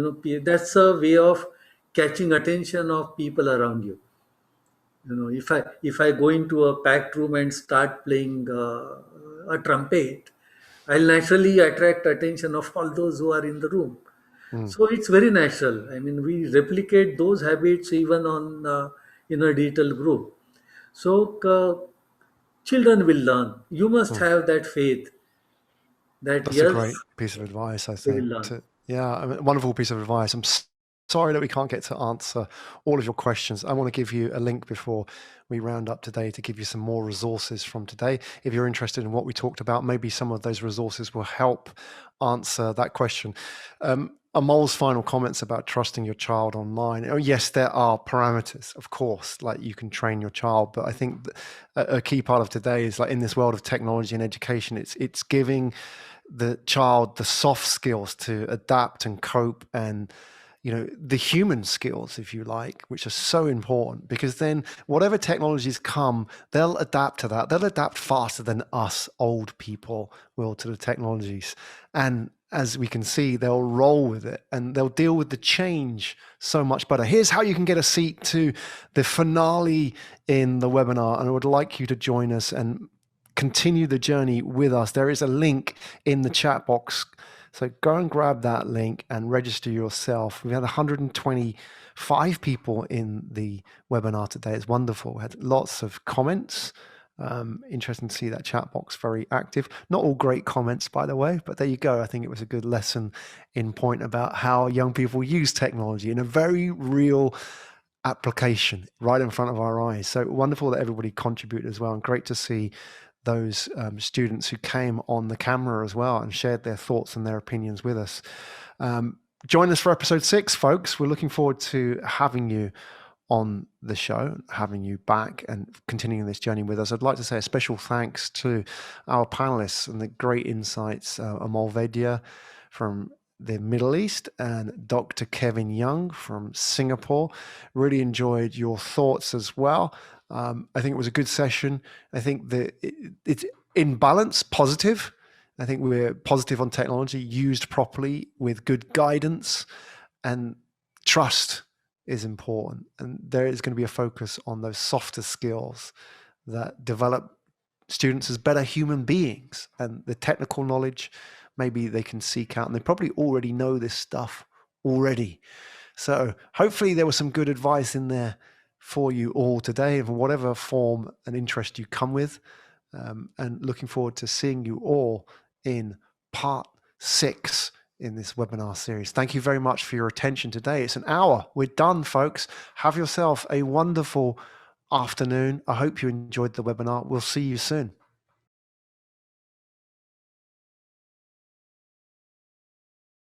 C: that's a way of catching attention of people around you. If I go into a packed room and start playing a trumpet, I'll naturally attract attention of all those who are in the room. So it's very natural. I mean, we replicate those habits even on in a digital group. So children will learn. You must have that faith that
A: That's a
C: yes,
A: great piece of advice, I
C: they will
A: think.
C: learn.
A: Wonderful piece of advice. I'm sorry that we can't get to answer all of your questions. I want to give you a link before we round up today to give you some more resources from today. If you're interested in what we talked about, maybe some of those resources will help answer that question. Amol's final comments about trusting your child online. Oh, yes, there are parameters, of course, like you can train your child. But I think a key part of today is like in this world of technology and education, it's giving the child the soft skills to adapt and cope and the human skills, if you like, which are so important, because then whatever technologies come, they'll adapt to that. They'll adapt faster than us old people will to the technologies. And as we can see, they'll roll with it and they'll deal with the change so much better. Here's how you can get a seat to the finale in the webinar. And I would like you to join us and continue the journey with us. There is a link in the chat box. So go and grab that link and register yourself. We had 125 people in the webinar today. It's wonderful. We had lots of comments. Interesting to see that chat box very active. Not all great comments, by the way, but there you go. I think it was a good lesson in point about how young people use technology in a very real application right in front of our eyes. So wonderful that everybody contributed as well, and great to see those students who came on the camera as well and shared their thoughts and their opinions with us. Join us for episode 6, folks. We're looking forward to having you on the show, having you back and continuing this journey with us. I'd like to say a special thanks to our panelists and the great insights, Amol Vaidya from the Middle East and Dr. Kevyn Yong from Singapore. Really enjoyed your thoughts as well. I think it was a good session. I think that it's in balance, positive. I think we're positive on technology used properly with good guidance, and trust is important. And there is going to be a focus on those softer skills that develop students as better human beings, and the technical knowledge, maybe they can seek out, and they probably already know this stuff already. So hopefully there was some good advice in there for you all today, in whatever form and interest you come with, and looking forward to seeing you all in part 6 in this webinar series. Thank you very much for your attention today. It's an hour. We're done, folks. Have yourself a wonderful afternoon. I hope you enjoyed the webinar. We'll see you soon.